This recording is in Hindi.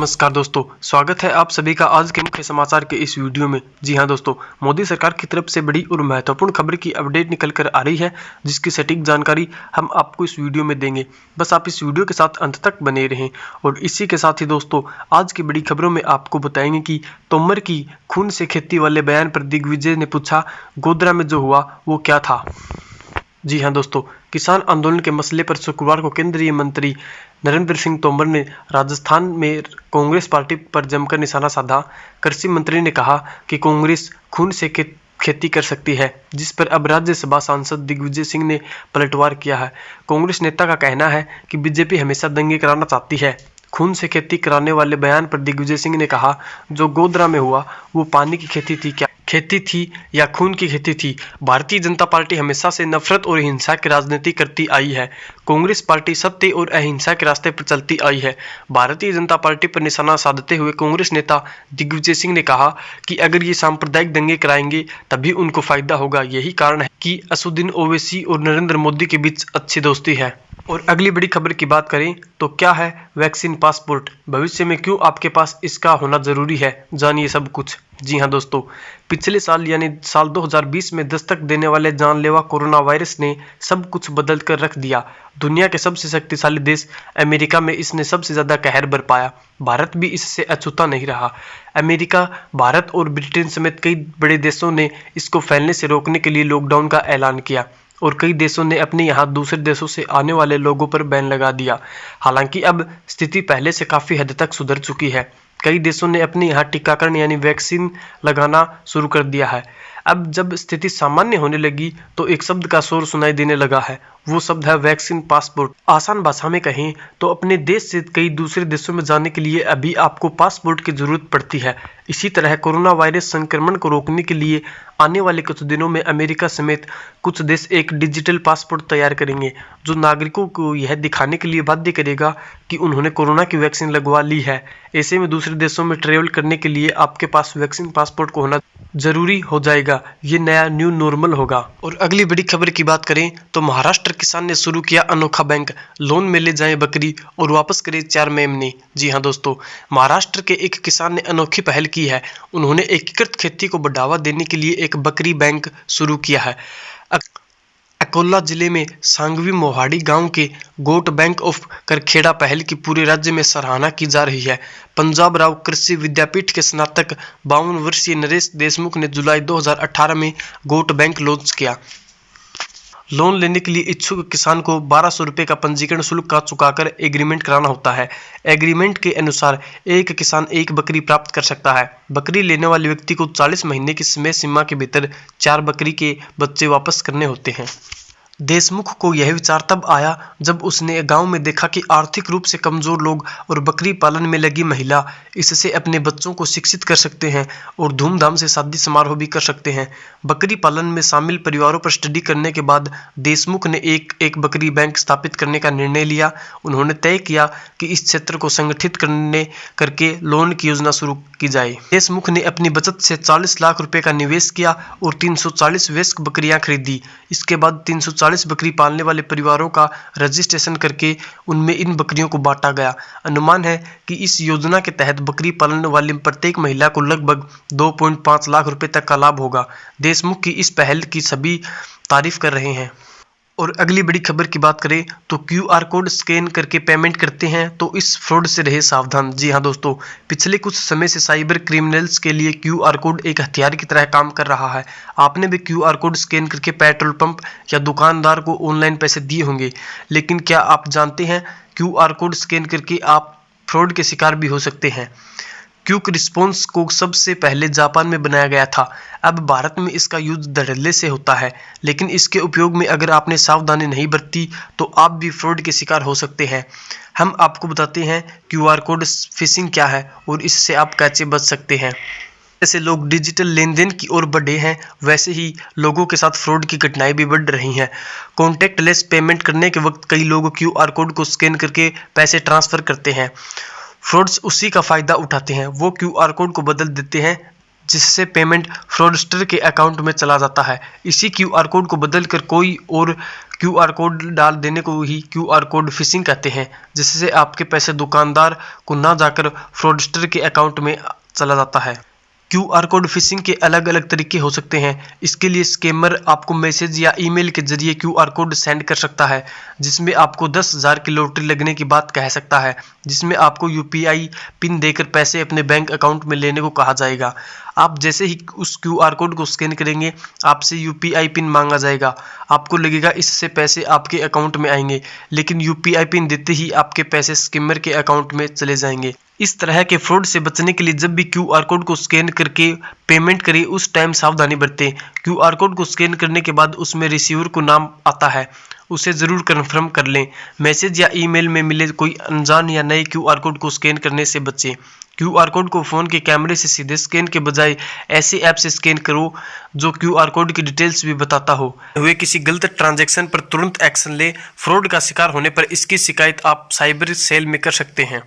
नमस्कार दोस्तों, स्वागत है आप सभी का आज के मुख्य समाचार के इस वीडियो में। जी हां दोस्तों, मोदी सरकार की तरफ से बड़ी और महत्वपूर्ण खबर की अपडेट निकल कर आ रही है, जिसकी सटीक जानकारी हम आपको इस वीडियो में देंगे। बस आप इस वीडियो के साथ अंत तक बने रहें। और इसी के साथ ही दोस्तों, आज की बड़ी खबरों में आपको बताएंगे कि तोमर की खून से खेती वाले बयान पर दिग्विजय ने पूछा, गोधरा में जो हुआ वो क्या था। जी हां दोस्तों, किसान आंदोलन के मसले पर शुक्रवार को केंद्रीय मंत्री नरेंद्र सिंह तोमर ने राजस्थान में कांग्रेस पार्टी पर जमकर निशाना साधा। कृषि मंत्री ने कहा कि कांग्रेस खून से खेती कर सकती है, जिस पर अब राज्यसभा सांसद दिग्विजय सिंह ने पलटवार किया है। कांग्रेस नेता का कहना है कि बीजेपी हमेशा दंगे कराना चाहती है। खून से खेती कराने वाले बयान पर दिग्विजय सिंह ने कहा, जो गोधरा में हुआ वो पानी की खेती थी क्या खेती थी या खून की खेती थी। भारतीय जनता पार्टी हमेशा से नफरत और हिंसा की राजनीति करती आई है। कांग्रेस पार्टी सत्य और अहिंसा के रास्ते पर चलती आई है। भारतीय जनता पार्टी पर निशाना साधते हुए कांग्रेस नेता दिग्विजय सिंह ने कहा कि अगर ये सांप्रदायिक दंगे कराएंगे तभी उनको फायदा होगा। यही कारण है कि असदुद्दीन ओवैसी और नरेंद्र मोदी के बीच अच्छी दोस्ती है। और अगली बड़ी खबर की बात करें तो क्या है वैक्सीन पासपोर्ट, भविष्य में क्यों आपके पास इसका होना जरूरी है, जानिए सब कुछ। जी हां दोस्तों, पिछले साल यानी साल 2020 में दस्तक देने वाले जानलेवा कोरोना वायरस ने सब कुछ बदल कर रख दिया। दुनिया के सबसे शक्तिशाली देश अमेरिका में इसने सबसे ज्यादा कहर बरपाया। भारत भी इससे अछूता नहीं रहा। अमेरिका, भारत और ब्रिटेन समेत कई बड़े देशों ने इसको फैलने से रोकने के लिए लॉकडाउन का ऐलान किया और कई देशों ने अपने यहाँ दूसरे देशों से आने वाले लोगों पर बैन लगा दिया। हालांकि अब स्थिति पहले से काफी हद तक सुधर चुकी है। कई देशों ने अपने यहाँ टीकाकरण यानी वैक्सीन लगाना शुरू कर दिया है। अब जब स्थिति सामान्य होने लगी तो एक शब्द का शोर सुनाई देने लगा है, वो शब्द है वैक्सीन पासपोर्ट। आसान भाषा में कहें तो अपने देश से कई दूसरे देशों में जाने के लिए अभी आपको पासपोर्ट की जरूरत पड़ती है। इसी तरह कोरोना वायरस संक्रमण को रोकने के लिए आने वाले कुछ दिनों में अमेरिका समेत कुछ देश एक डिजिटल पासपोर्ट तैयार करेंगे, जो नागरिकों को यह दिखाने के लिए बाध्य करेगा कि उन्होंने कोरोना की वैक्सीन लगवा ली है। ऐसे में दूसरे देशों में ट्रेवल करने के लिए आपके पास वैक्सीन पासपोर्ट को होना जरूरी हो जाएगा। ये नया न्यू नॉर्मल होगा। और अगली बड़ी खबर की बात करें तो महाराष्ट्र किसान ने शुरू किया अनोखा बैंक, लोन में ले जाएं बकरी और वापस करें 4 मेमने। जी हां दोस्तों, महाराष्ट्र के एक किसान ने अनोखी पहल की है। उन्होंने एकीकृत खेती को बढ़ावा देने के लिए एक बकरी बैंक शुरू किया है। अकोला जिले में सांगवी मोहाड़ी गांव के गोट बैंक ऑफ करखेड़ा पहल की पूरे राज्य में सराहना की जा रही है। पंजाब राव कृषि विद्यापीठ के स्नातक 52 वर्षीय नरेश देशमुख ने जुलाई 2018 में गोट बैंक लॉन्च किया। लोन लेने के लिए इच्छुक किसान को 1200 रुपये का पंजीकरण शुल्क का चुकाकर एग्रीमेंट कराना होता है। एग्रीमेंट के अनुसार एक किसान एक बकरी प्राप्त कर सकता है। बकरी लेने वाले व्यक्ति को 40 महीने की समय सीमा के भीतर 4 बकरी के बच्चे वापस करने होते हैं। देशमुख को यह विचार तब आया जब उसने गांव में देखा कि आर्थिक रूप से कमजोर लोग और बकरी पालन में लगी महिला इससे अपने बच्चों को शिक्षित कर सकते हैं और धूमधाम से शादी समारोह भी कर सकते हैं। बकरी पालन में शामिल परिवारों पर स्टडी करने के बाद देशमुख ने एक बकरी बैंक स्थापित करने का निर्णय लिया। उन्होंने तय किया कि इस क्षेत्र को संगठित करके लोन की योजना शुरू की जाए। देशमुख ने अपनी बचत से 40 लाख रुपए का निवेश किया और 340 वयस्क बकरियां खरीदी। इसके बाद 340 बकरी पालने वाले परिवारों का रजिस्ट्रेशन करके उनमें इन बकरियों को बांटा गया। अनुमान है कि इस योजना के तहत बकरी पालने वाली प्रत्येक महिला को लगभग 2.5 लाख रुपए तक का लाभ होगा। देशमुख की इस पहल की सभी तारीफ कर रहे हैं। और अगली बड़ी खबर की बात करें तो QR कोड स्कैन करके पेमेंट करते हैं तो इस फ्रॉड से रहे सावधान। जी हां दोस्तों, पिछले कुछ समय से साइबर क्रिमिनल्स के लिए QR कोड एक हथियार की तरह काम कर रहा है। आपने भी QR कोड स्कैन करके पेट्रोल पंप या दुकानदार को ऑनलाइन पैसे दिए होंगे, लेकिन क्या आप जानते हैं QR कोड स्कैन करके आप फ्रॉड के शिकार भी हो सकते हैं। क्विक रिस्पॉन्स को सबसे पहले जापान में बनाया गया था। अब भारत में इसका यूज धड़ल्ले से होता है, लेकिन इसके उपयोग में अगर आपने सावधानी नहीं बरती तो आप भी फ्रॉड के शिकार हो सकते हैं। हम आपको बताते हैं QR कोड फिशिंग क्या है और इससे आप कैसे बच सकते हैं। जैसे लोग डिजिटल लेन देन की ओर बढ़े हैं, वैसे ही लोगों के साथ फ्रॉड की घटनाएं भी बढ़ रही हैं। कॉन्टैक्टलेस पेमेंट करने के वक्त कई लोग QR कोड को स्कैन करके पैसे ट्रांसफर करते हैं। फ्रॉड्स उसी का फायदा उठाते हैं। वो QR कोड को बदल देते हैं जिससे पेमेंट फ्रॉडस्टर के अकाउंट में चला जाता है। इसी QR कोड को बदलकर कोई और क्यूआर कोड डाल देने को ही क्यूआर कोड फिशिंग कहते हैं, जिससे आपके पैसे दुकानदार को ना जाकर फ्रॉडस्टर के अकाउंट में चला जाता है। क्यूआर कोड फिशिंग के अलग अलग तरीके हो सकते हैं। इसके लिए स्कैमर आपको मैसेज या ईमेल के जरिए क्यूआर कोड सेंड कर सकता है, जिसमें आपको 10,000 की लॉटरी लगने की बात कह सकता है, जिसमें आपको यूपीआई पिन देकर पैसे अपने बैंक अकाउंट में लेने को कहा जाएगा। आप जैसे ही उस क्यूआर कोड को स्कैन करेंगे, आपसे यूपीआई पिन मांगा जाएगा। आपको लगेगा इससे पैसे आपके अकाउंट में आएंगे, लेकिन यूपीआई पिन देते ही आपके पैसे स्कैमर के अकाउंट में चले जाएंगे। इस तरह के फ्रॉड से बचने के लिए जब भी क्यूआर कोड को स्कैन करके पेमेंट करें, उस टाइम सावधानी बरतें। क्यूआर कोड को स्कैन करने के बाद उसमें रिसीवर को नाम आता है, उसे ज़रूर कन्फर्म कर लें। मैसेज या ईमेल में मिले कोई अनजान या नए क्यूआर कोड को स्कैन करने से बचें। क्यूआर कोड को फ़ोन के कैमरे से सीधे स्कैन के बजाय ऐसे ऐप से स्कैन करो जो क्यूआर कोड की डिटेल्स भी बताता हो। हुए किसी गलत ट्रांजैक्शन पर तुरंत एक्शन लें। फ्रॉड का शिकार होने पर इसकी शिकायत आप साइबर सेल में कर सकते हैं।